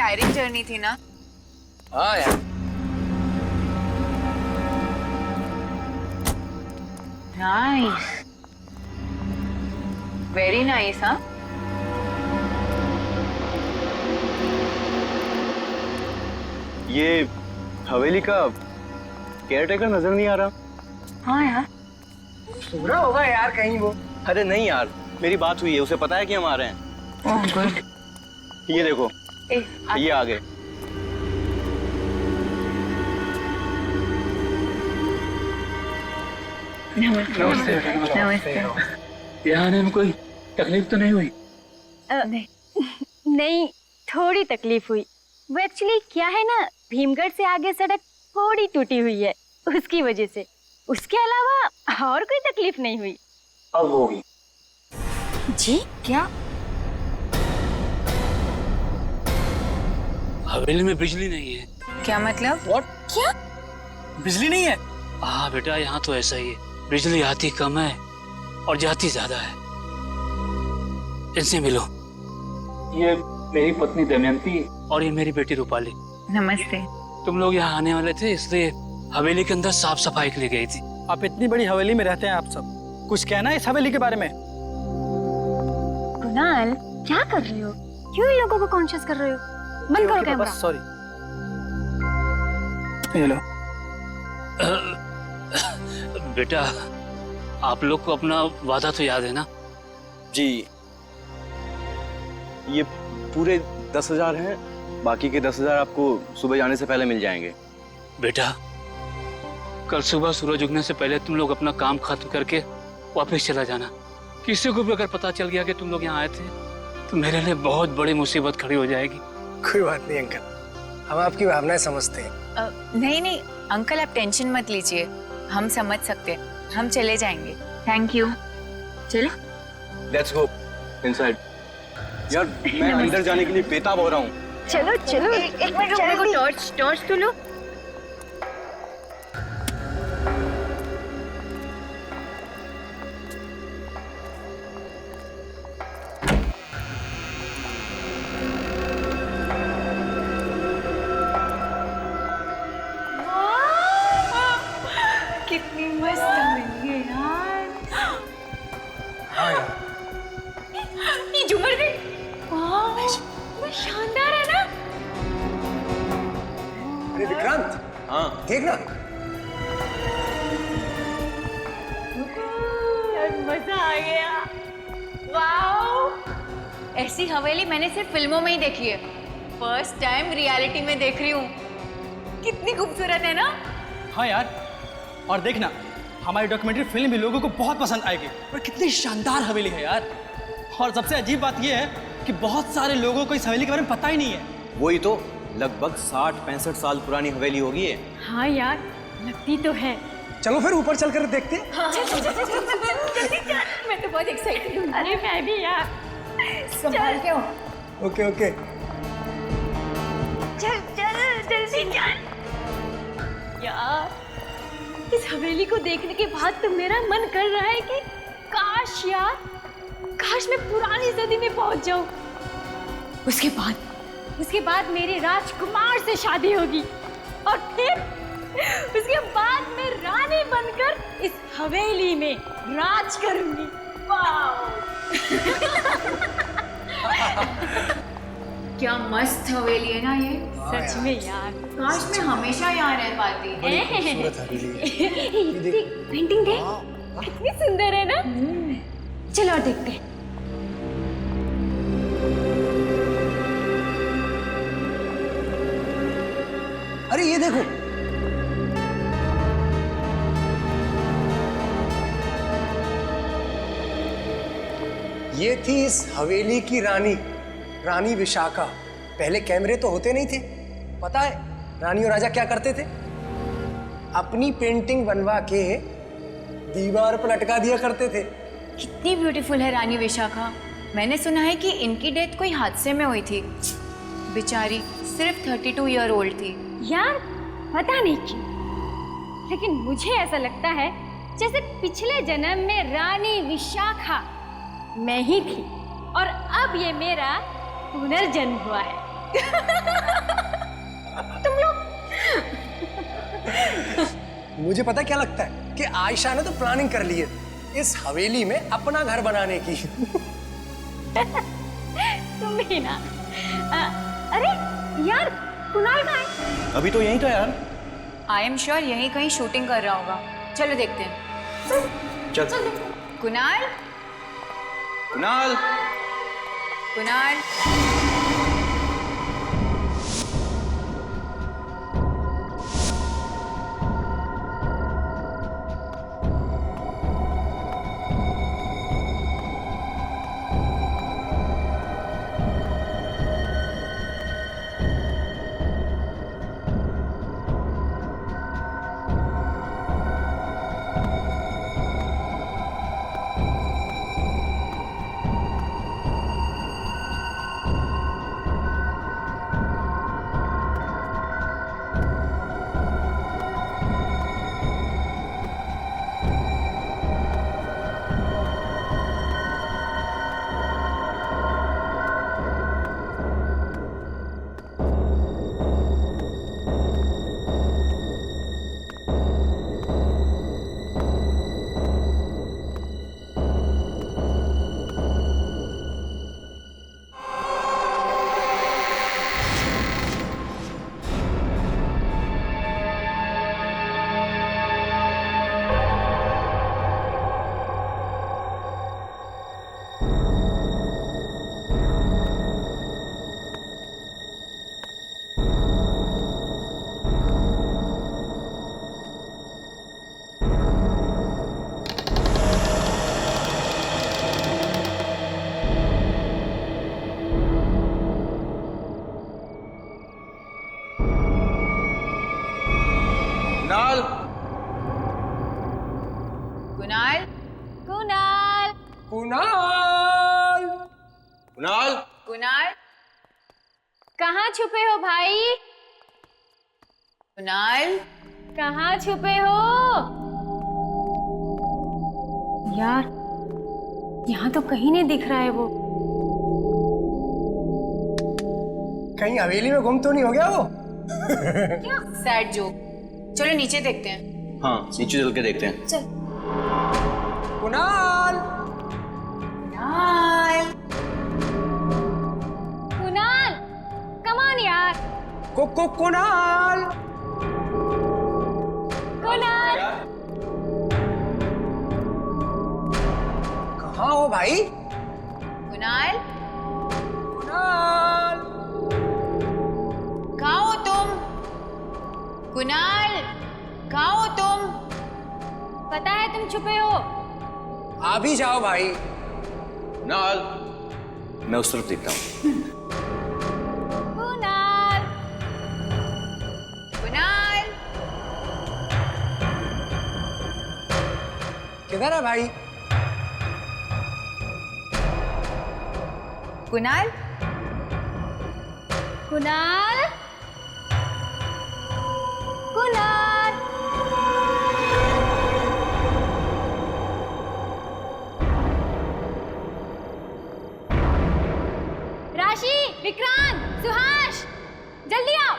Tiring journey थी ना। हाँ यार। Nice, very nice. हाँ, ये हवेली का केयरटेकर नजर नहीं आ रहा। हाँ यार, सूरा होगा यार कहीं वो। अरे नहीं यार, मेरी बात हुई है, उसे पता है कि हम आ रहे हैं। Oh good. ये देखो, ये आ गए। नमस्ते। यहाँ आने में कोई तकलीफ तो नहीं हुई? नहीं, थोड़ी तकलीफ हुई। वो एक्चुअली क्या है ना, भीमगढ़ से आगे सड़क थोड़ी टूटी हुई है, उसकी वजह से। उसके अलावा और कोई तकलीफ नहीं हुई। अब होगी। जी क्या? हवेली में बिजली नहीं है। क्या मतलब? क्या? बिजली नहीं है? हाँ बेटा, यहाँ तो ऐसा ही है। बिजली आती कम है और जाती ज्यादा है। इनसे मिलो। ये मेरी पत्नी दमयंती और ये मेरी बेटी रूपाली। नमस्ते। तुम लोग यहाँ आने वाले थे, इसलिए हवेली के अंदर साफ सफाई के लिए गई थी। आप इतनी बड़ी हवेली में रहते हैं, आप सब कुछ कहना है इस हवेली के बारे में? कुणाल, क्या कर रहे हो? क्यों इन लोगों को कॉन्शियस कर रहे हो? बंद करो कैमरा। सॉरी। ये लो। बेटा, आप लोग को अपना वादा तो याद है ना? जी, ये पूरे 10,000 हैं, बाकी के 10,000 आपको सुबह जाने से पहले मिल जाएंगे। बेटा, कल सुबह सूरज उगने से पहले तुम लोग अपना काम खत्म करके वापस चला जाना। किसी को भी अगर पता चल गया कि तुम लोग यहाँ आए थे, तो मेरे लिए बहुत बड़ी मुसीबत खड़ी हो जाएगी। कोई बात नहीं अंकल, हम आपकी भावनाएं समझते हैं। नहीं नहीं अंकल, आप टेंशन मत लीजिए, हम समझ सकते हैं। हम चले जाएंगे। Thank you. चलो। Let's go inside. यार मैं अंदर जाने के लिए बेताब हो रहा हूँ। चलो चलो। एक मिनट, मेरे को टॉर्च तो लो। कितनी मस्त हवेली है यार। हाँ यार। ये झूमर भी। वाह, वो शानदार है ना? अरे विक्रांत, हाँ देख ना। यार मजा आ गया। वाओ, ऐसी हवेली मैंने सिर्फ फिल्मों में ही देखी है, फर्स्ट टाइम रियलिटी में देख रही हूँ। कितनी खूबसूरत है ना? हाँ यार, और देखना हमारी डॉक्यूमेंट्री फिल्म भी लोगों को बहुत पसंद आएगी। और कितनी शानदार हवेली है यार। और सबसे अजीब बात यह है कि बहुत सारे लोगों को इस हवेली के बारे में पता ही नहीं है। वही तो, लगभग 60-65 साल पुरानी हवेली होगी ये। हाँ यार, लगती तो है। चलो फिर ऊपर चल कर देखते हैं। मैं तो बहुत एक्साइटेड हूँ। अरे मैं भी यार। संभाल के हो। Okay okay. चल चल जल्दी चल। यार, इस हवेली को देखने के बाद तो मेरा मन कर रहा है कि काश यार, काश मैं पुरानी सदी में पहुंच जाऊं। उसके बाद मेरी राजकुमार से शादी होगी और फिर उसके बाद मैं रानी बनकर इस हवेली में राज करूंगी। वाह! क्या मस्त हवेली है ना ये। सच में यार, काश मैं हमेशा यहाँ रह पाती। खूबसूरत हवेली है। पेंटिंग देख, कितनी सुंदर है ना? चलो और देखते हैं। अरे ये देखो, ये थी इस हवेली की रानी, रानी विशाखा। पहले कैमरे तो होते नहीं थे। पता है रानी और राजा क्या करते थे? अपनी पेंटिंग बनवा के दीवार पर लटका दिया करते थे। कितनी ब्यूटीफुल है रानी विशाखा। मैंने सुना है कि इनकी डेथ कोई हादसे में हुई थी। बेचारी सिर्फ 32 ईयर ओल्ड थी। यार पता नहीं क्यों, लेकिन मुझे ऐसा लगता है जैसे पिछले जन्म में रानी विशाखा मैं ही थी और अब ये मेरा पुनर्जन्म हुआ है। मुझे पता क्या लगता है कि आयशा ने तो प्लानिंग कर ली है इस हवेली में अपना घर बनाने की। तुम भी ना। अरे यार, कुणाल कहाँ है? अभी तो यहीं था यार। आई एम श्योर यहीं कहीं शूटिंग कर रहा होगा। चलो देखते हैं। चल कुणाल, कुणाल। कुणाल। कुणाल। कुणाल। कुणाल। कुणाल। कुणाल। कुणाल। कहाँ छुपे हो भाई? कुणाल। कहाँ छुपे हो? यार, यहाँ तो कहीं नहीं दिख रहा है वो। कहीं हवेली में गुम तो नहीं हो गया वो? Sad joke. चलो नीचे देखते हैं। हाँ, नीचे चल के देखते हैं। चल। कुणाल। कुणाल। कुणाल, कम ऑन यार। कुणाल। कुणाल। कहाँ हो भाई? कुणाल, कुणाल। कहाँ हो तुम? कुणाल, कहाँ हो तुम? पता है तुम छुपे हो। आ भी जाओ भाई। कुणाल, मैं उस तरफ देखता हूँ। कुणाल। कुणाल। किधर है भाई? कुणाल। कुणाल। कुणाल। राशि, विक्रांत, सुहास, जल्दी आओ।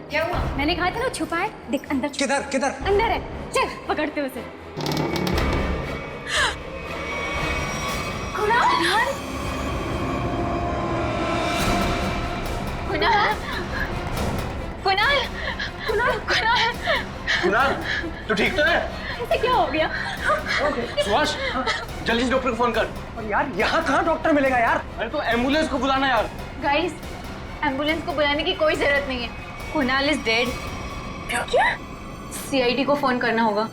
क्या हुआ? मैंने कहा था ना छुपा है, देख अंदर छुपा किधर किधर? है। अंदर है, चल पकड़ते हैं उसे। कुणाल। कुणाल। कुणाल। कुणाल। कुणाल। कुणाल, तू ठीक तो है? ऐसे क्या हो गया? सुभाष, जल्दी से डॉक्टर को फोन कर। और यार यहाँ कहाँ डॉक्टर मिलेगा यार? अरे तो एम्बुलेंस को बुलाना यार। गाइस, एम्बुलेंस को बुलाने की कोई जरूरत नहीं है। Kunal is dead. क्या? सीआईडी को फोन करना होगा।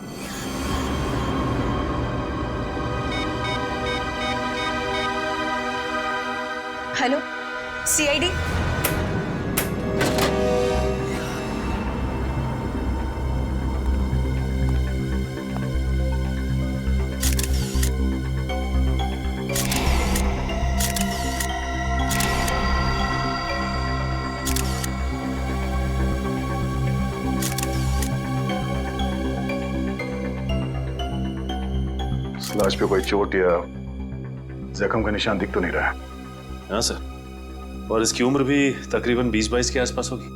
Hello, CID. लाश पे कोई चोट या जख्म का निशान दिख तो नहीं रहा है। हाँ सर, और इसकी उम्र भी तकरीबन 20-22 के आसपास होगी।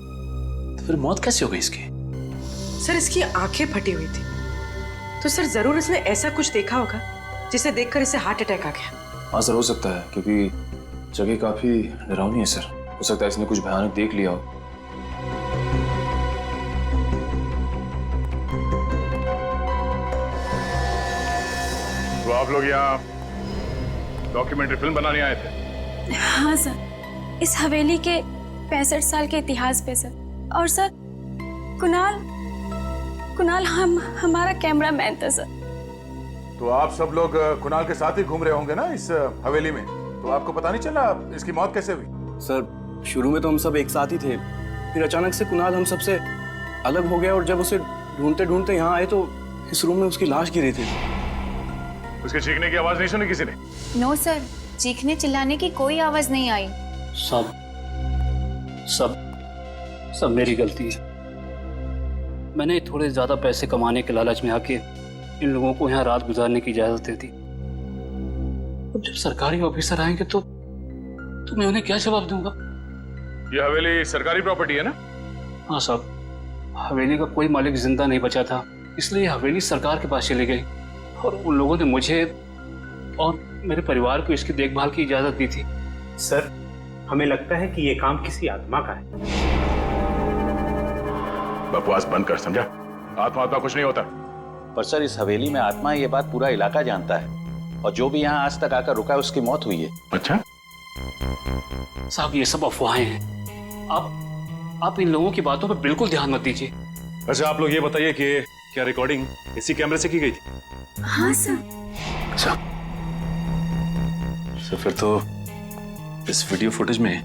तो फिर मौत कैसे हो गई इसकी? सर इसकी आंखें फटी हुई थी, तो सर जरूर इसने ऐसा कुछ देखा होगा जिसे देखकर इसे हार्ट अटैक आ गया। हाँ सर, हो सकता है, क्योंकि जगह काफी डरावनी है सर। हो सकता है इसने कुछ भयानक देख लिया हो। तो आप लोग यहाँ डॉक्यूमेंट्री फिल्म बनाने आए थे? हाँ सर, इस हवेली के 65 साल के इतिहास पे सर। और सर कुणाल हमारा कैमरामैन था सर। तो आप सब लोग कुणाल के साथ ही घूम रहे होंगे ना इस हवेली में, तो आपको पता नहीं चला इसकी मौत कैसे हुई? सर शुरू में तो हम सब एक साथ ही थे, फिर अचानक से कुणाल हम सबसे अलग हो गया और जब उसे ढूंढते ढूंढते यहाँ आए तो इस रूम में उसकी लाश गिरी थी। उसके चीखने की आवाज नहीं सुनी किसी ने? नो सर, चीखने चिल्लाने की कोई आवाज नहीं आई। सब सब सब मेरी गलती है। मैंने थोड़े ज्यादा पैसे कमाने के लालच में आके इन लोगों को यहाँ रात गुजारने की इजाजत दे दी। अब जब सरकारी ऑफिसर आएंगे तो मैं उन्हें क्या जवाब दूंगा? ये हवेली सरकारी प्रॉपर्टी है ना? हाँ साहब, हवेली का कोई मालिक जिंदा नहीं बचा था, इसलिए हवेली सरकार के पास चली गई और उन लोगों ने मुझे और मेरे परिवार को इसकी देखभाल की इजाजत दी थी। सर, हमें लगता है कि ये काम किसी आत्मा का है। बकवास बंद कर, समझा? आत्मा कुछ नहीं होता। पर सर, इस हवेली में आत्मा है, ये बात पूरा इलाका जानता है, और जो भी यहाँ आज तक आकर रुका है उसकी मौत हुई है। अच्छा साहब, ये सब अफवाहें हैं। आप इन लोगों की बातों पर बिल्कुल ध्यान मत दीजिए। अच्छा, आप लोग ये बताइए कि क्या रिकॉर्डिंग इसी कैमरे से की गई थी? हाँ सर। अच्छा सर, फिर तो इस वीडियो फुटेज में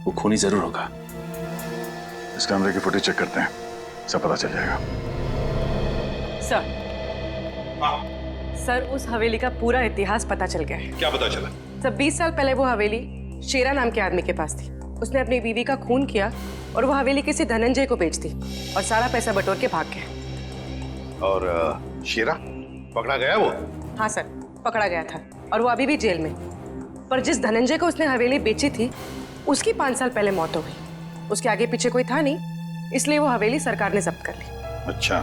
वो खूनी जरूर होगा। इस कैमरे की फुटेज चेक करते हैं, सब पता चल जाएगा। सर सर उस हवेली का पूरा इतिहास पता चल गया है। क्या पता चला? सर 20 साल पहले वो हवेली शेरा नाम के आदमी के पास थी। उसने अपनी बीवी का खून किया और वो हवेली किसी धनंजय को बेच दी और सारा पैसा बटोर के भाग गया। और शेरा पकड़ा गया वो? हाँ सर, पकड़ा गया था और वो अभी भी जेल में। पर जिस धनंजय को उसने हवेली बेची थी उसकी 5 साल पहले मौत हो गई। उसके आगे पीछे कोई था नहीं, इसलिए वो हवेली सरकार ने जब्त कर ली। अच्छा।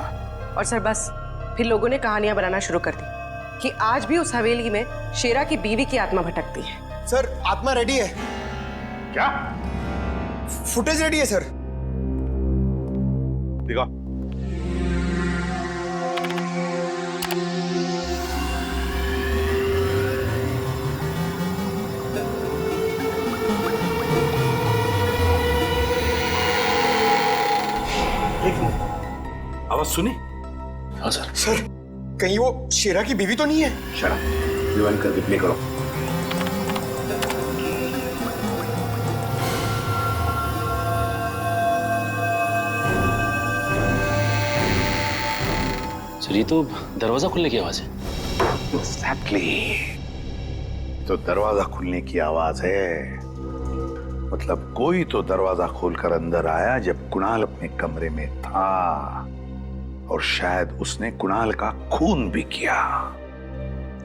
और सर बस फिर लोगों ने कहानियां बनाना शुरू कर दी कि आज भी उस हवेली में शेरा की बीवी की आत्मा भटकती है। सर आत्मा रेडी है। क्या? फुटेज रेडी है सर। दिखा। आवाज सुनी? हाँ सर। सर कहीं वो शेरा की बीवी तो नहीं है? शराब रिवाइंड करके प्ले करो। सर, ये तो दरवाजा खुलने की आवाज है। Exactly. तो दरवाजा खुलने की आवाज है, मतलब कोई तो दरवाजा खोलकर अंदर आया जब कुणाल अपने कमरे में था, और शायद उसने कुणाल का खून भी किया।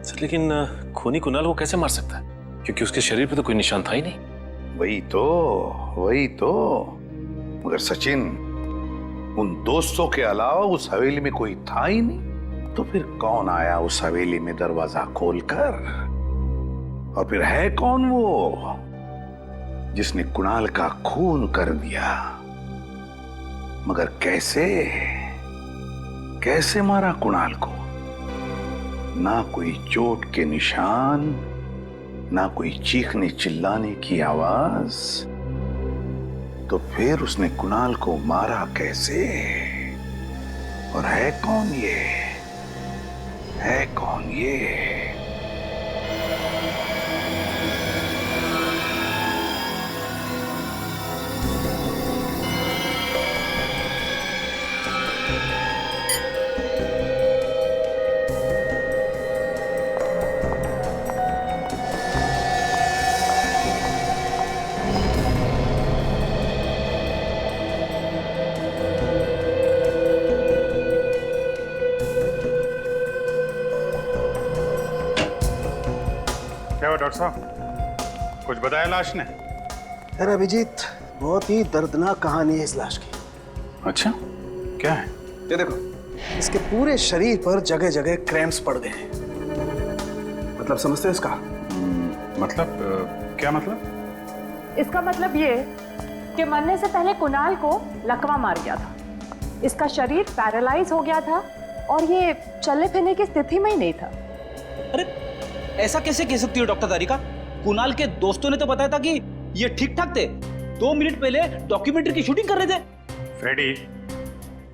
सर लेकिन खूनी कुणाल को कैसे मार सकता है, क्योंकि उसके शरीर पे तो कोई निशान था ही नहीं। वही तो मगर सचिन, उन दोस्तों के अलावा उस हवेली में कोई था ही नहीं, तो फिर कौन आया उस हवेली में दरवाजा खोलकर? और फिर है कौन वो जिसने कुणाल का खून कर दिया? मगर कैसे मारा कुणाल को? ना कोई चोट के निशान, ना कोई चीखने चिल्लाने की आवाज, तो फिर उसने कुणाल को मारा कैसे? और है कौन ये? क्या हुआ डॉक्टर साहब, कुछ बताया लाश ने? खैर अभिजीत, बहुत ही दर्दनाक कहानी है इस लाश की। अच्छा, क्या है? ये देखो, इसके पूरे शरीर पर जगह जगह क्रैम्प्स पड़ गए हैं। मतलब समझते हो इसका? मतलब क्या मतलब? इसका मतलब ये कि मरने से पहले कुणाल को लकवा मार गया था। इसका शरीर पैरालाइज हो गया था और ये चलने फिरने की स्थिति में ही नहीं था। अरे ऐसा कैसे कह सकती हो डॉक्टर तारिका? कुणाल के दोस्तों ने तो बताया था कि ये ठीक ठाक थे। 2 मिनट पहले डॉक्यूमेंट्री की शूटिंग कर रहे थे। फ्रेडी,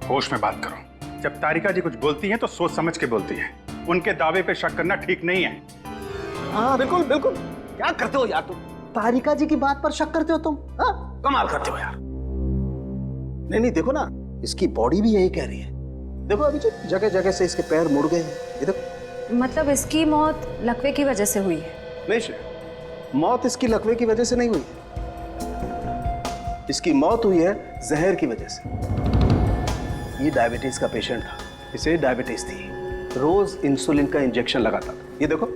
होश में बात करो। जब तारिका जी कुछ बोलती हैं तो सोच समझ के बोलती है। उनके दावे पे शक करना ठीक नहीं है। हाँ बिल्कुल बिल्कुल। क्या करते हो यार तुम? तारिका जी की बात पर शक करते हो तुम? हाँ, कमाल करते हो यार। नहीं नहीं, देखो ना, इसकी बॉडी भी यही कह रही है। देखो अभिजीत, जगह जगह से इसके पैर मुड़ गए हैं। ये देखो। मतलब इसकी मौत लकवे की वजह से हुई है? नहीं श्रेया, मौत इसकी लकवे की वजह से नहीं हुई। इसकी मौत हुई है जहर की वजह से। ये डायबिटीज का पेशेंट था, इसे डायबिटीज थी, रोज इंसुलिन का इंजेक्शन लगाता था। ये देखो,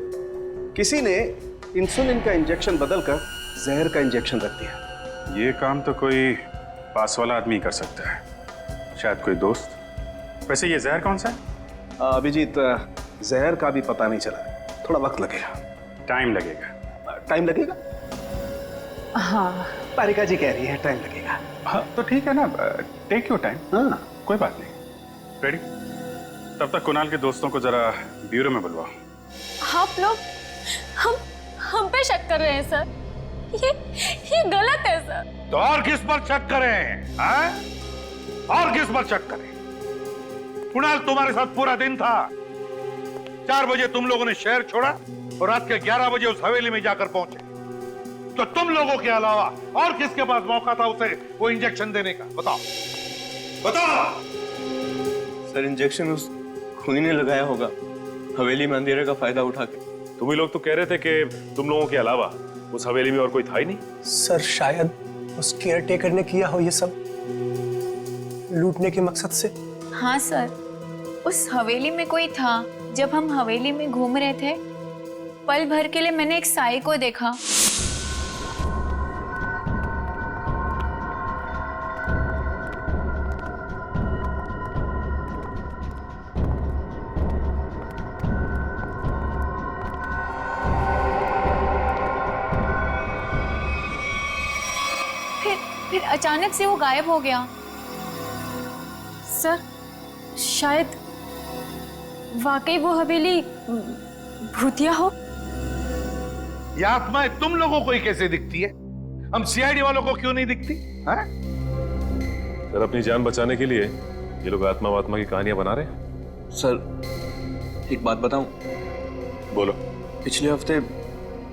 किसी ने इंसुलिन का इंजेक्शन बदलकर जहर का इंजेक्शन रख दिया। ये काम तो कोई पास वाला आदमी कर सकता है, शायद कोई दोस्त। वैसे ये जहर कौन सा है? अभिजीत, जहर का भी पता नहीं चला, थोड़ा वक्त लगेगा। टाइम लगेगा? टाइम लगेगा? हाँ, तारिका जी कह रही है टाइम लगेगा। हाँ तो ठीक है ना, टेक योर टाइम। हाँ कोई बात नहीं। रेडी? तब तक कुणाल के दोस्तों को जरा ब्यूरो में बुलवाओ। आप लोग हम पे शक कर रहे हैं सर। ये गलत है सर। तो और किस पर शक करें? हाँ? और किस पर शक करें? कुणाल तुम्हारे साथ पूरा दिन था। 4 बजे तुम लोगों ने शहर छोड़ा और रात के 11 बजे उस हवेली में जाकर पहुंचे। तो तुम लोगों के अलावा और किसके पास मौका था उसे वो इंजेक्शन देने का? बताओ बताओ। सर, इंजेक्शन उस खूनी ने लगाया होगा, हवेली में अंधेरे का फायदा उठा के। तुम ही लोग तो कह रहे थे कि तुम लोगों के अलावा उस हवेली में और कोई था ही नहीं। सर, शायद उस केयर टेकर ने किया हो ये सब लूटने के मकसद से। हाँ सर, उस हवेली में कोई था। जब हम हवेली में घूम रहे थे, पल भर के लिए मैंने एक साई को देखा। फिर अचानक से वो गायब हो गया। सर, शायद वाकई वो हवेली भूतिया हो। ये आत्माएं तुम लोगों को ही कैसे दिखती है? हम सीआईडी वालों को क्यों नहीं दिखती? हाँ? सर, अपनी जान बचाने के लिए ये लोग आत्मा वात्मा की कहानियां बना रहे हैं। सर, एक बात बताऊं? बोलो। पिछले हफ्ते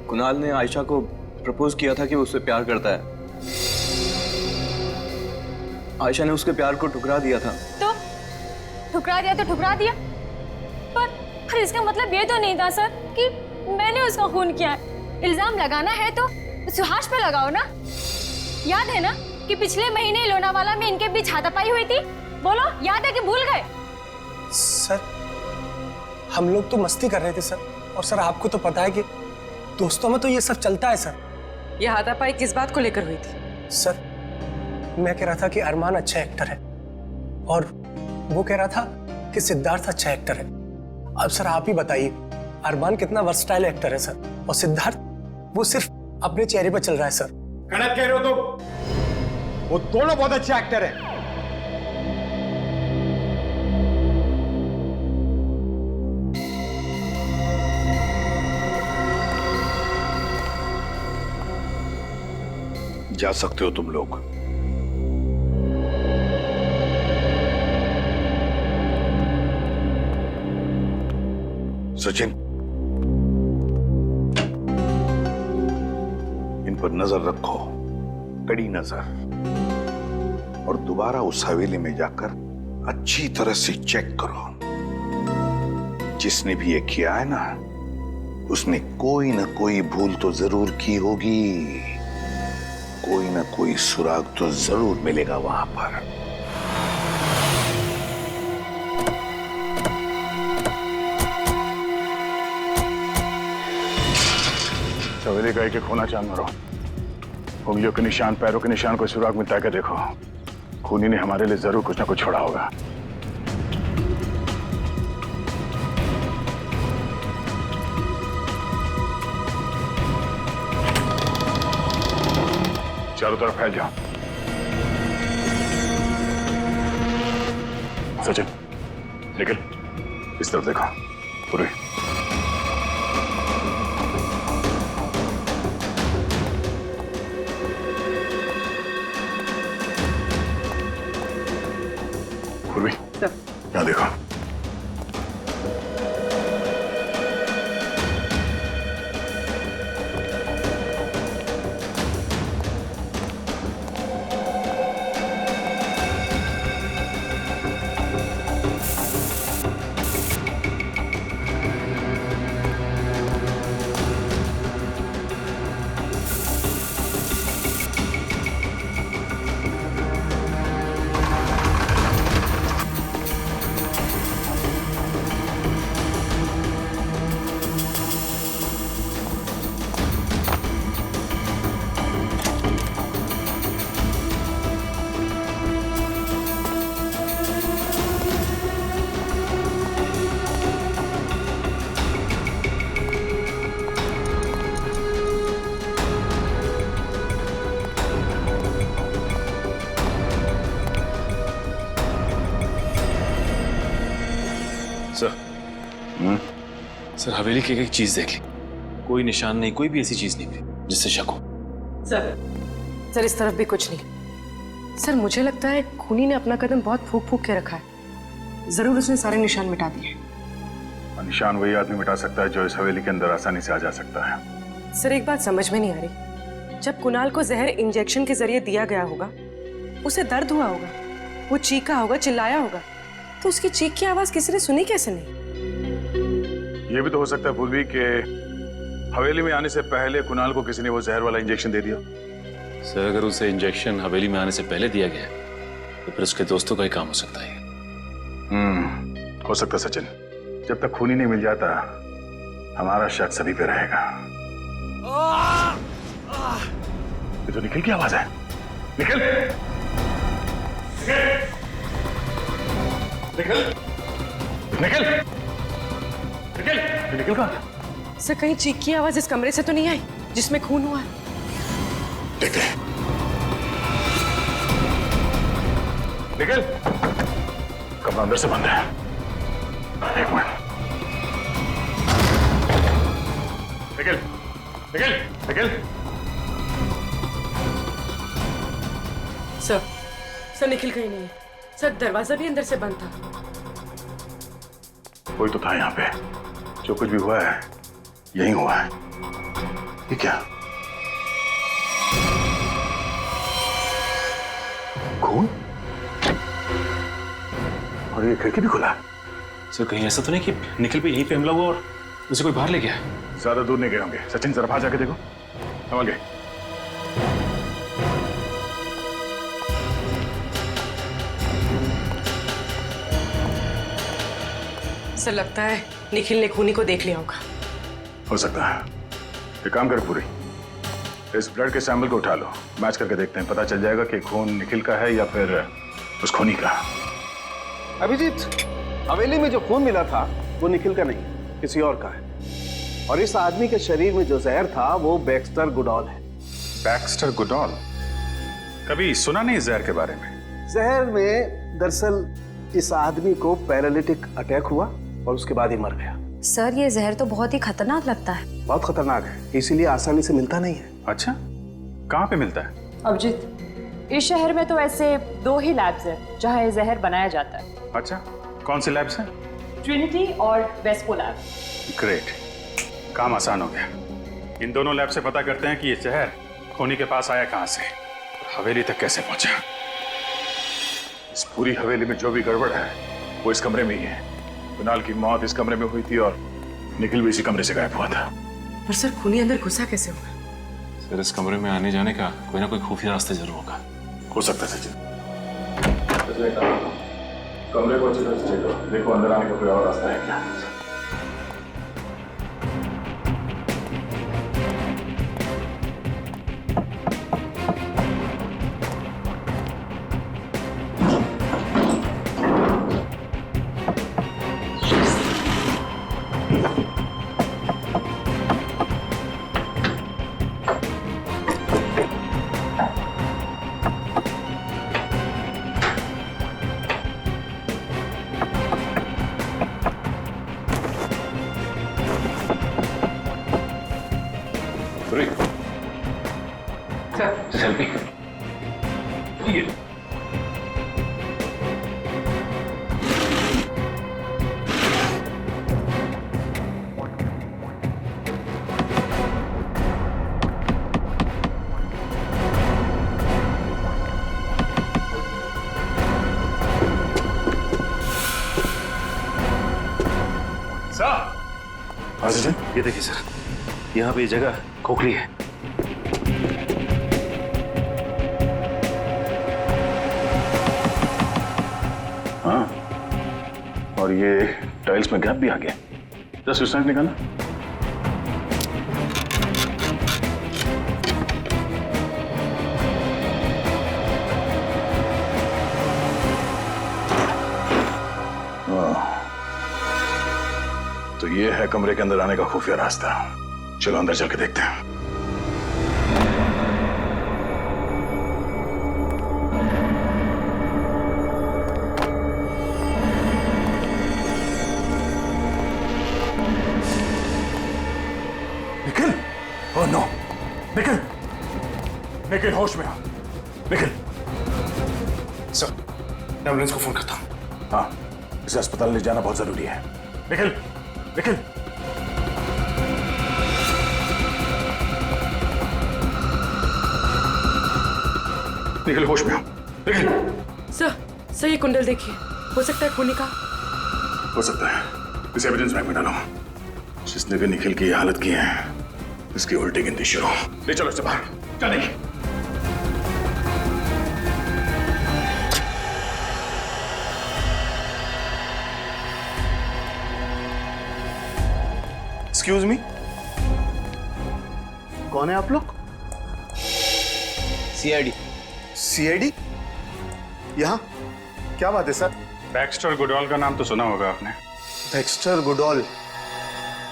कुणाल ने आयशा को प्रपोज किया था कि वो उससे प्यार करता है। आयशा ने उसके प्यार को ठुकरा दिया था। तो ठुकरा दिया तो ठुकरा दिया, पर इसका मतलब ये तो नहीं था सर कि मैंने उसका खून किया है। इल्जाम लगाना है तो सुहास पे लगाओ ना। याद है ना कि पिछले महीने लोनावाला में इनके बीच हाथापाई हुई थी? बोलो, याद है कि भूल गए? सर, हम लोग तो मस्ती कर रहे थे सर। और सर, आपको तो पता है कि दोस्तों में तो ये सब चलता है सर। ये हाथापाई किस बात को लेकर हुई थी? सर, मैं कह रहा था कि अरमान अच्छा एक्टर है और वो कह रहा था कि सिद्धार्थ अच्छा एक्टर है। अब सर आप ही बताइए, अरमान कितना वर्सटाइल एक्टर है सर, और सिद्धार्थ वो सिर्फ अपने चेहरे पर चल रहा है सर। गलत कह रहे हो तो? वो दोनों बहुत अच्छे एक्टर हैं। जा सकते हो तुम लोग। सचिन, इन पर नजर रखो, कड़ी नजर, और दोबारा उस हवेली में जाकर अच्छी तरह से चेक करो। जिसने भी ये किया है ना, उसने कोई ना कोई भूल तो जरूर की होगी। कोई ना कोई सुराग तो जरूर मिलेगा वहां पर। हवेली का एक खोना चांद मारो उंगलियों के निशान, पैरों के निशान, कोई सुराग मिलता है क्या देखो। खूनी ने हमारे लिए जरूर कुछ ना कुछ छोड़ा होगा। चारों तरफ फैल जाओ। सचिन, निकल, इस तरफ देखो। पूरी पूर्वी, यहाँ देखो। सर, हवेली की एक चीज देख ली, कोई निशान नहीं, कोई भी ऐसी चीज नहीं मिली जिससे शक हो। सर इस तरफ भी कुछ नहीं। सर मुझे लगता है खूनी ने अपना कदम बहुत फूक फूक के रखा है। जरूर उसने सारे निशान मिटा दिए। निशान वही आदमी मिटा सकता है जो इस हवेली के अंदर आसानी से आ जा सकता है। सर एक बात समझ में नहीं आ रही, जब कुणाल को जहर इंजेक्शन के जरिए दिया गया होगा, उसे दर्द हुआ होगा, वो चीखा होगा, चिल्लाया होगा, तो उसकी चीख की आवाज किसी ने सुनी कैसे नहीं? ये भी तो हो सकता है पूर्वी के हवेली में आने से पहले कुणाल को किसी ने वो जहर वाला इंजेक्शन दे दिया। सर, अगर उसे इंजेक्शन हवेली में आने से पहले दिया गया तो फिर उसके दोस्तों का ही काम हो सकता है। हो सकता है सचिन। जब तक खूनी नहीं मिल जाता हमारा शक सभी पे रहेगा। ये तो निखिल की आवाज है। निखिल, निखिल, निखिल, निखिल, निखिल कहाँ? सर कहीं चीख की आवाज इस कमरे से तो नहीं आई जिसमें खून हुआ है? देखते हैं। निखिल, कमरा अंदर से बंद है। एक मिनट। निखिल, निखिल, निखिल। सर निखिल कहीं नहीं है। सर दरवाजा भी अंदर से बंद था। कोई तो था यहाँ पे। जो कुछ भी हुआ है यही हुआ है। ये क्या? खून? और ये खिड़की भी खुला है। सर, कहीं ऐसा तो नहीं कि निखिल पे यहीं पे हमला हुआ और उसे कोई बाहर ले गया? ज्यादा दूर नहीं गए होंगे। सचिन जरा बाहर जाके देखो। हम आगे। सर लगता है निखिल ने खूनी को देख लिया होगा। हो सकता है। एक काम कर पूरी, इस ब्लड के सैंपल को उठा लो, मैच करके देखते हैं। पता चल जाएगा कि खून निखिल का है या फिर उस खूनी का। अभिजीत, हवेली में जो खून मिला था वो निखिल का नहीं, किसी और का है। और इस आदमी के शरीर में जो जहर था वो बैक्स्टर गुडॉल है। Baxter Goodall? कभी सुना नहीं जहर के बारे में। जहर में दरअसल इस आदमी को पैरालिटिक अटैक हुआ और उसके बाद ही मर गया। सर ये जहर तो बहुत ही खतरनाक लगता है। बहुत खतरनाक है, इसीलिए आसानी से मिलता नहीं है। अच्छा, कहाँ पे मिलता है? अभिजीत, इस शहर में तो ऐसे 2 ही लैब्स हैं जहाँ ये जहर बनाया जाता है। अच्छा, कौन से लैब्स हैं? ट्रिनिटी और वेस्पो लैब। ग्रेट, काम आसान हो गया। इन दोनों लैब से पता करते हैं कि ये जहर खूनी के पास आया कहाँ से, हवेली तक कैसे पहुंचा। इस पूरी हवेली में जो भी गड़बड़ है वो इस कमरे में ही है। कुणाल की मौत इस कमरे में हुई थी और निखिल भी इसी कमरे से गायब हुआ था। पर सर खूनी अंदर घुसा कैसे हुआ? सर, इस कमरे में आने जाने का कोई ना कोई खुफिया रास्ता जरूर होगा। हो सकता है सचिन। कमरे को अच्छी तरह से चेक करो, देखो अंदर आने का कोई और रास्ता है क्या। सेल्फी ये ये देखिए सर, यहाँ पे ये जगह खोखली है। हाँ, और ये टाइल्स में गैप भी आ गया। जस्ट उस साइड निकालना। तो ये है कमरे के अंदर आने का खुफिया रास्ता। चलो अंदर चल के देखते हैं। निखिल, ओह नो, निखिल, निखिल होश में आ, निखिल। सर, एम्बुलेंस को फोन करता हूँ। हाँ, इसे अस्पताल ले जाना बहुत जरूरी है। निखिल, निखिल। निखिल होश में आओ। निखिल। सर ये कुंडल देखिए, हो सकता है खूनी का। हो सकता है। इसे एविडेंस बैंक में डालो। जिसने भी निखिल की हालत की है, इसकी उल्टी गिनती शुरू। ले चलो इसे बाहर। चलेंगे। एक्सक्यूज मी, कौन है आप लोग? सीआईडी। सीआईडी? यहाँ क्या बात है सर? बैक्स्टर गुडॉल का नाम तो सुना होगा आपने। बैक्स्टर गुडॉल,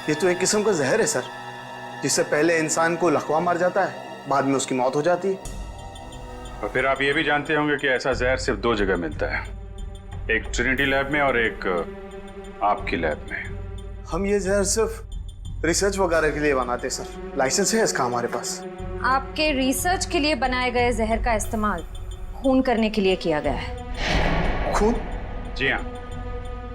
ये तो एक किस्म का जहर है सर, जिससे पहले इंसान को लकवा मार जाता है, बाद में उसकी मौत हो जाती है। और फिर आप ये भी जानते होंगे कि ऐसा जहर सिर्फ 2 जगह मिलता है, एक ट्रिनिटी लैब में और एक आपकी लैब में। हम ये जहर सिर्फ रिसर्च वगैरह के लिए बनाते सर, लाइसेंस है इसका हमारे पास। आपके रिसर्च के लिए बनाए गए जहर का इस्तेमाल खून करने के लिए किया गया है। खून? जी हाँ,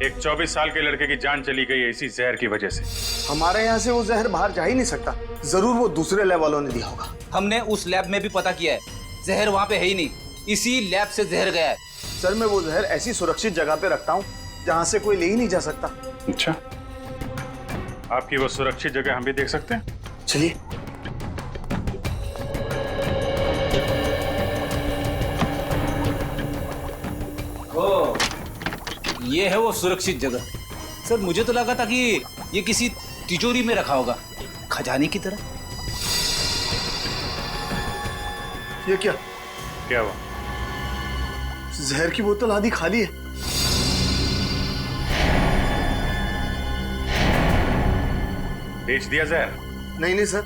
एक 24 साल के लड़के की जान चली गई है इसी जहर की वजह से। हमारे यहाँ से वो जहर बाहर जा ही नहीं सकता, जरूर वो दूसरे लैब वालों ने दिया होगा। हमने उस लैब में भी पता किया है, जहर वहाँ पे है ही नहीं, इसी लैब से जहर गया है। सर मैं वो जहर ऐसी सुरक्षित जगह पे रखता हूँ जहाँ से कोई ले ही नहीं जा सकता। अच्छा, आपकी वो सुरक्षित जगह हम भी देख सकते हैं? चलिए। ओ, ये है वो सुरक्षित जगह। सर मुझे तो लगा था कि ये किसी तिजोरी में रखा होगा, खजाने की तरह। ये क्या? क्या हुआ? जहर की बोतल आधी खाली है। बेच दिया जहर? नहीं सर,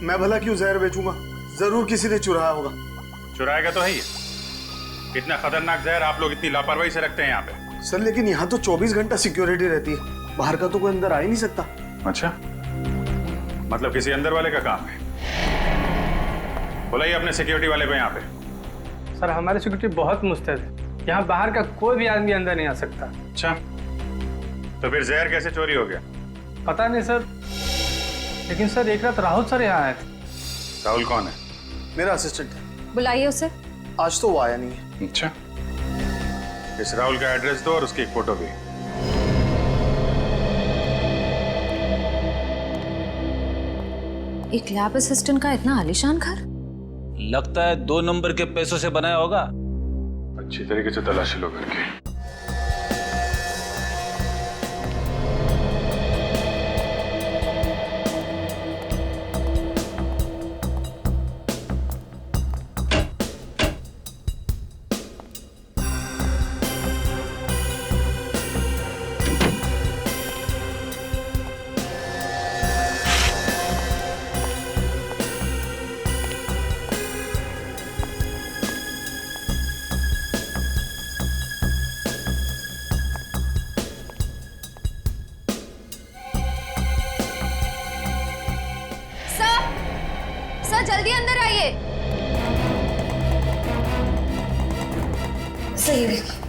मैं भला क्यों जहर बेचूंगा, जरूर किसी ने चुराया होगा। चुराएगा तो है ही। इतना खतरनाक जहर आप लोग इतनी लापरवाही से रखते हैं यहाँ पे। सर लेकिन यहाँ तो 24 घंटा सिक्योरिटी रहती है, बाहर का तो कोई अंदर आ ही नहीं सकता। अच्छा, मतलब किसी अंदर वाले का काम है। बुलाइए अपने सिक्योरिटी वाले को यहाँ पे। सर हमारी सिक्योरिटी बहुत मुस्तैद है, यहाँ बाहर का कोई भी आदमी अंदर नहीं आ सकता। अच्छा, तो फिर जहर कैसे चोरी हो गया? पता नहीं सर, लेकिन सर एक रात राहुल सर यहाँ आए थे। राहुल कौन है? मेरा असिस्टेंट है। बुलाइए उसे। आज तो वो आया नहीं है। अच्छा, इस राहुल का एड्रेस दो और उसकी एक फोटो भी। एक लैब असिस्टेंट का इतना आलीशान घर? लगता है 2 नंबर के पैसों से बनाया होगा। अच्छी तरीके से तलाशी लो करके। जरा जल्दी अंदर आइए। सही है।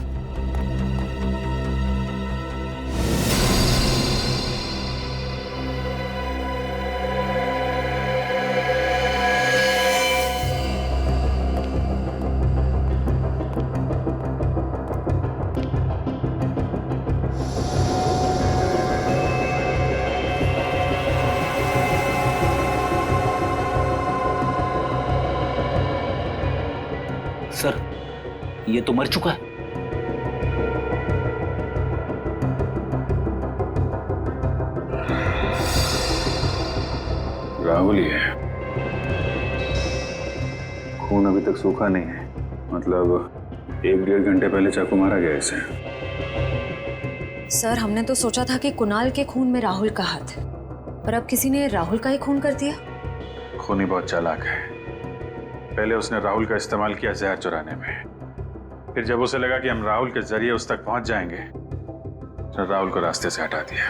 सर, ये तो मर चुका है। राहुल ही है। खून अभी तक सूखा नहीं है, मतलब 1-1.5 घंटे पहले चाकू मारा गया इसे। सर, हमने तो सोचा था कि कुणाल के खून में राहुल का हाथ है, पर अब किसी ने राहुल का ही खून कर दिया। खूनी बहुत चालाक है। पहले उसने राहुल का इस्तेमाल किया जहर चुराने में, फिर जब उसे लगा कि हम राहुल के जरिए उस तक पहुंच जाएंगे, तो राहुल को रास्ते से हटा दिया।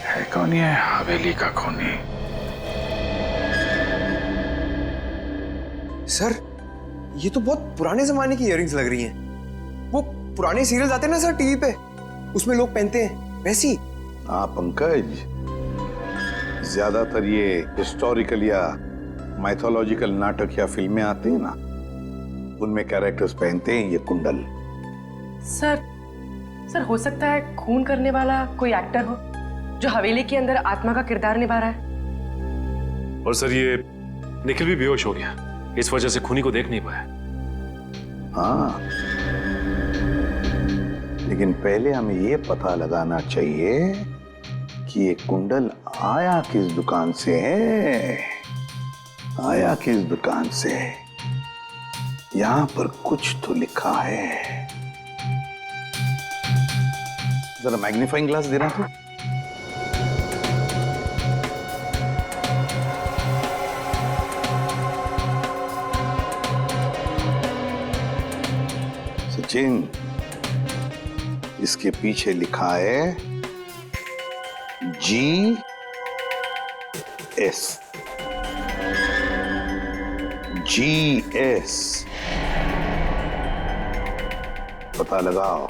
है कौन ये हवेली का खूनी? सर, ये तो बहुत पुराने जमाने की इयररिंग्स लग रही हैं। वो पुराने सीरियल्स आते हैं ना सर टीवी पे, उसमें लोग पहनते हैं, वैसी। हाँ पंकज, ज्यादातर ये हिस्टोरिकल या माइथोलॉजिकल नाटक या फिल्में आते हैं ना, उनमें कैरेक्टर्स पहनते हैं ये कुंडल। सर हो सकता है खून करने वाला कोई एक्टर हो जो हवेली के अंदर आत्मा का किरदार निभा रहा है। और सर, ये निखिल भी बेहोश हो गया, इस वजह से खूनी को देख नहीं पाया। हाँ, लेकिन पहले हमें ये पता लगाना चाहिए कि ये कुंडल आया किस दुकान से है, आया किस दुकान से। यहां पर कुछ तो लिखा है। जरा मैग्नीफाइंग ग्लास देना तो। सचिन, इसके पीछे लिखा है GS। GS, पता लगाओ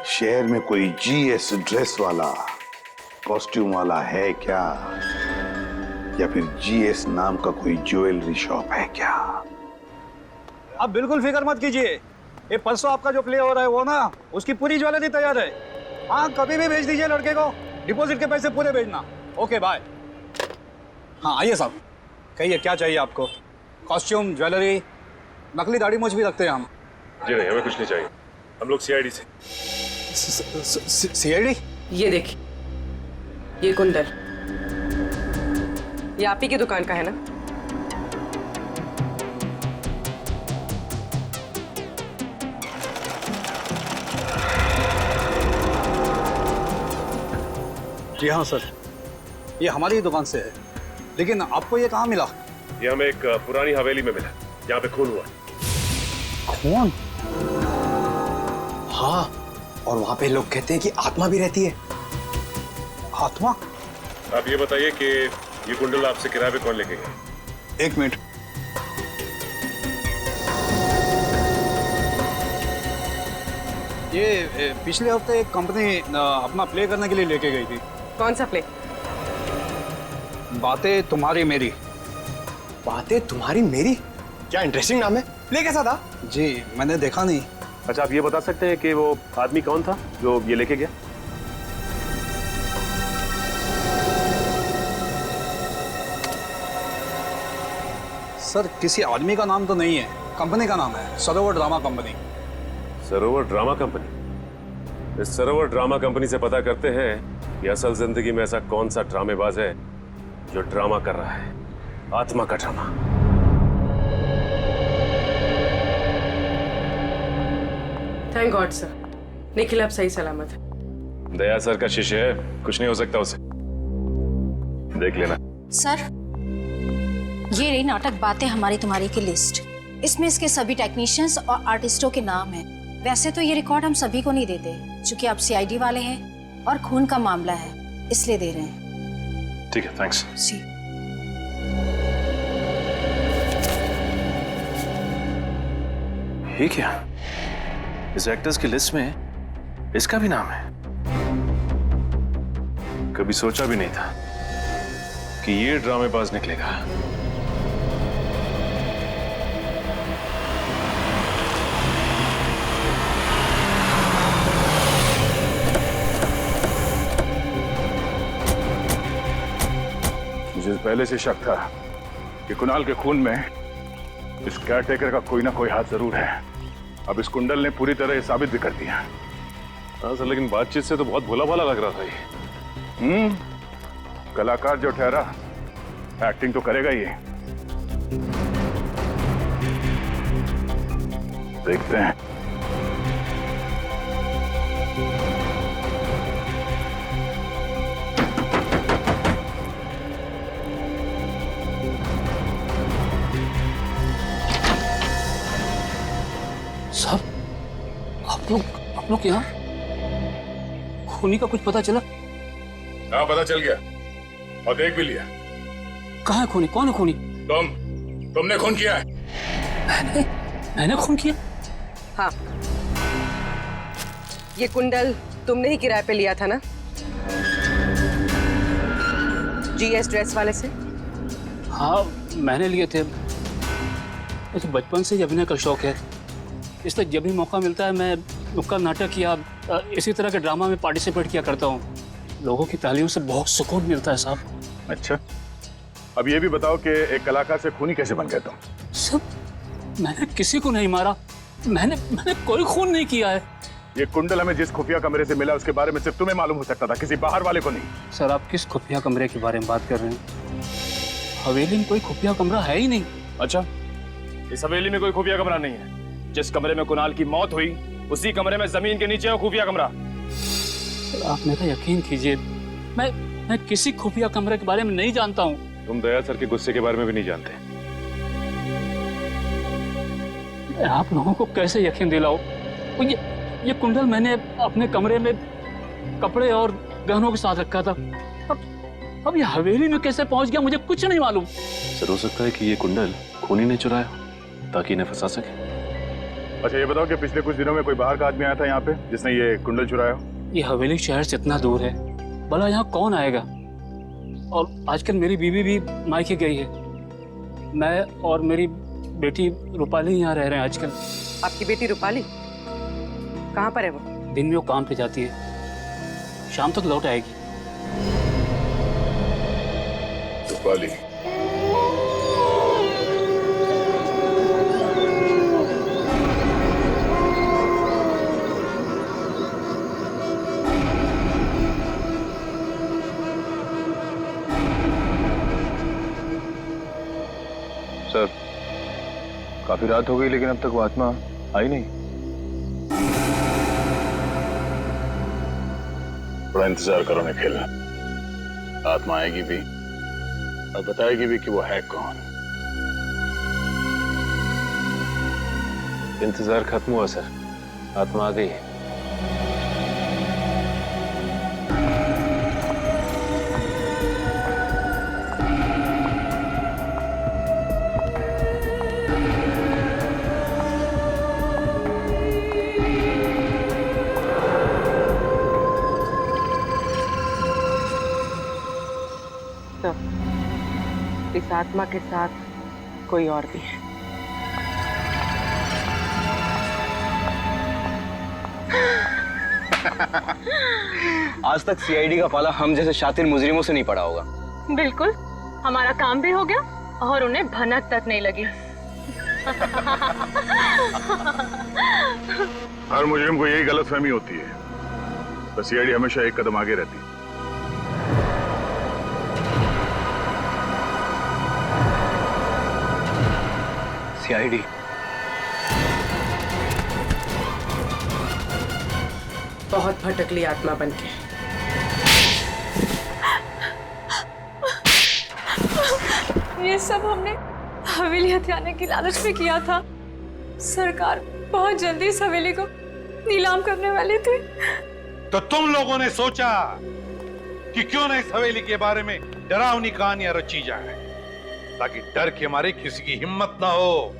शहर में कोई GS ड्रेस वाला, कॉस्ट्यूम वाला है क्या, या फिर GS नाम का कोई ज्वेलरी शॉप है क्या? आप बिल्कुल फिक्र मत कीजिए, ये परसों आपका जो प्ले हो रहा है वो ना, उसकी पूरी ज्वेलरी तैयार है। हाँ, कभी भी भेज दीजिए लड़के को, डिपॉजिट के पैसे पूरे भेजना। Okay bye. हाँ आइए साहब, कहिए क्या चाहिए आपको? कॉस्ट्यूम, ज्वेलरी, नकली दाढ़ी मूंछ भी रखते हैं हम। जी नहीं, हमें कुछ नहीं चाहिए, हम लोग CID से। CID? ये देखिए, ये कुंडल, ये आप ही की दुकान का है ना? जी हाँ सर, ये हमारी ही दुकान से है, लेकिन आपको ये कहाँ मिला? ये हमें एक पुरानी हवेली में मिला, जहाँ पे खून हुआ। खून? हाँ, और वहां पे लोग कहते हैं कि आत्मा भी रहती है। आत्मा? आप ये बताइए कि ये कुंडल आपसे किराए पे कौन लेके गया? 1 मिनट। ये पिछले हफ्ते एक कंपनी अपना प्ले करने के लिए लेके गई थी। कौन सा प्ले? बातें तुम्हारी मेरी। बातें तुम्हारी मेरी? क्या इंटरेस्टिंग नाम है। प्ले कैसा था? जी मैंने देखा नहीं। अच्छा, आप ये बता सकते हैं कि वो आदमी कौन था जो ये लेके गया? सर किसी आदमी का नाम तो नहीं है, कंपनी का नाम है, सरोवर ड्रामा कंपनी। सरोवर ड्रामा कंपनी? इस सरोवर ड्रामा कंपनी से पता करते हैं कि असल जिंदगी में ऐसा कौन सा ड्रामेबाज है जो ड्रामा कर रहा है, आत्मा का drama. Thank God sir, Nikhil अब सही सलामत है। दया सर का शिष्य है, कुछ नहीं हो सकता उसे, देख लेना। सर, ये रही नाटक बातें हमारी तुम्हारी की लिस्ट। इसमें इसके सभी टेक्नीशियंस और आर्टिस्टों के नाम हैं। वैसे तो ये रिकॉर्ड हम सभी को नहीं देते, क्योंकि आप CID वाले हैं और खून का मामला है, इसलिए दे रहे हैं। ठीक है, थैंक्स। जी। ये क्या? इस एक्टर्स की लिस्ट में इसका भी नाम है? कभी सोचा भी नहीं था कि ये ड्रामेबाज निकलेगा। मुझे पहले से शक था कि कुणाल के खून में इस केयरटेकर का कोई ना कोई हाथ जरूर है। अब इस कुंडल ने पूरी तरह साबित भी कर दिया। हाँ सर, लेकिन बातचीत से तो बहुत भोला भाला लग रहा था ये। कलाकार जो ठहरा एक्टिंग तो करेगा ही। देखते हैं। साहब, आप लोग यहाँ? खूनी का कुछ पता चला? हाँ, पता चल गया और देख भी लिया। कहाँ है खूनी? कौन है खूनी? तुमने खून किया है। मैंने खून किया? हाँ, ये कुंडल तुमने ही किराए पे लिया था ना GS ड्रेस वाले से? हाँ, मैंने लिए थे। मुझे बचपन से ही अभिनय का शौक है, इसलिए जब भी मौका मिलता है मैं नुक्कड़ नाटक या इसी तरह के ड्रामा में पार्टिसिपेट किया करता हूँ। लोगों की तालियों से बहुत सुकून मिलता है साहब। अच्छा, अब ये भी बताओ कि एक कलाकार से खूनी कैसे बन गए तुम? सब, मैंने किसी को नहीं मारा। मैंने कोई खून नहीं किया है। ये कुंडल हमें जिस खुफिया कमरे से मिला उसके बारे में सिर्फ तुम्हें मालूम हो सकता था, किसी बाहर वाले को नहीं। सर, आप किस खुफिया कमरे के बारे में बात कर रहे हैं? हवेली में कोई खुफिया कमरा है ही नहीं। अच्छा, इस हवेली में कोई खुफिया कमरा नहीं है। जिस कमरे में कुणाल की मौत हुई उसी कमरे में जमीन के नीचे है खुफिया कमरा। सर, आप मेरा यकीन कीजिए, मैं किसी खुफिया कमरे के बारे में नहीं जानता हूँ। तुम दया सर के गुस्से के बारे में भी नहीं जानते। मैं आप लोगों को कैसे यकीन दिलाऊं? ये कुंडल मैंने अपने कमरे में कपड़े और गहनों के साथ रखा था। अब ये हवेली में कैसे पहुंच गया मुझे कुछ नहीं मालूम। सर, हो सकता है कि ये कुंडल खूनी ने चुराया ताकि इन्हें फंसा सके। अच्छा, ये बताओ कि पिछले कुछ दिनों में कोई बाहर का आदमी आया था यहाँ पे जिसने ये कुंडल चुराया? ये हवेली शहर से इतना दूर है, भला यहाँ कौन आएगा? और आजकल मेरी बीवी भी मायके गई है। मैं और मेरी बेटी रूपाली यहाँ रह रहे हैं आजकल। आपकी बेटी रूपाली कहाँ पर है? वो दिन में वो काम पे जाती है, शाम तक लौट आएगी। रूपाली, सर, काफी रात हो गई लेकिन अब तक वो आत्मा आई नहीं। थोड़ा इंतजार करो निखिल, आत्मा आएगी भी और बताएगी भी कि वो है कौन। इंतजार खत्म हुआ सर, आत्मा आ गई है। तो इस आत्मा के साथ कोई और भी है। आज तक CID का पाला हम जैसे शातिर मुजरिमों से नहीं पड़ा होगा। बिल्कुल, हमारा काम भी हो गया और उन्हें भनक तक नहीं लगी। हर मुजरिम को यही गलतफहमी होती है, तो CID हमेशा एक कदम आगे रहती है। CID बहुत भटकली आत्मा बनके। ये सब हमने हवेली हथियाने की लालच में किया था। सरकार बहुत जल्दी इस हवेली को नीलाम करने वाली थी। तो तुम लोगों ने सोचा कि क्यों ना इस हवेली के बारे में डरावनी कहानियां रची जाए, ताकि डर के मारे किसी की हिम्मत ना हो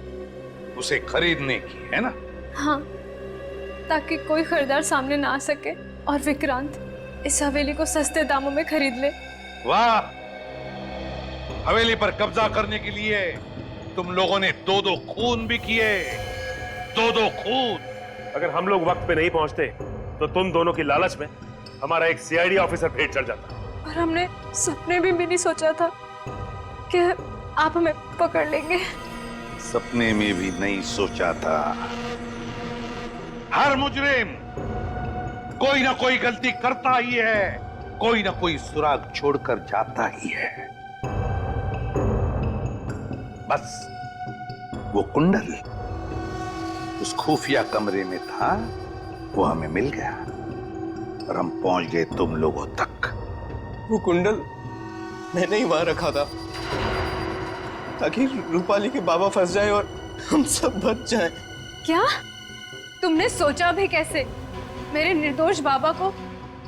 उसे खरीदने की, है ना? हाँ, ताकि कोई खरीदार सामने ना आ सके और विक्रांत इस हवेली को सस्ते दामों में खरीद ले। वाह, हवेली पर कब्जा करने के लिए तुम लोगों ने 2-2 खून भी किए, 2-2 खून। अगर हम लोग वक्त पे नहीं पहुंचते तो तुम दोनों की लालच में हमारा एक सीआईडी ऑफिसर भेंट चढ़ जाता। और हमने सपने भी नहीं सोचा था कि आप हमें पकड़ लेंगे। सपने में भी नहीं सोचा था। हर मुजरिम कोई ना कोई गलती करता ही है, कोई ना कोई सुराग छोड़कर जाता ही है। बस वो कुंडल उस खुफिया कमरे में था, वो हमें मिल गया और हम पहुंच गए तुम लोगों तक। वो कुंडल मैंने ही वहां रखा था ताकि रूपाली के बाबा फंस जाए और हम सब बच जाएं। क्या तुमने सोचा भी कैसे मेरे निर्दोष बाबा को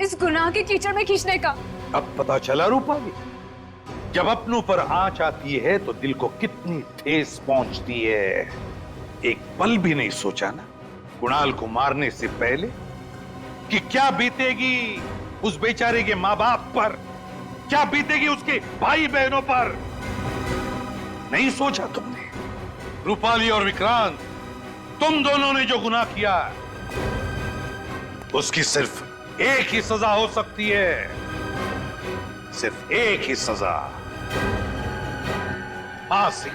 इस गुनाह के कीचड़ में खींचने का? अब पता चला रूपाली, जब अपनों पर आंच आती है तो दिल को कितनी ठेस पहुंचती है। एक पल भी नहीं सोचा ना कुणाल को मारने से पहले कि क्या बीतेगी उस बेचारे के माँ बाप पर, क्या बीतेगी उसके भाई बहनों पर। नहीं सोचा तुमने। रूपाली और विक्रांत, तुम दोनों ने जो गुनाह किया उसकी सिर्फ एक ही सजा हो सकती है, सिर्फ एक ही सजा, फांसी।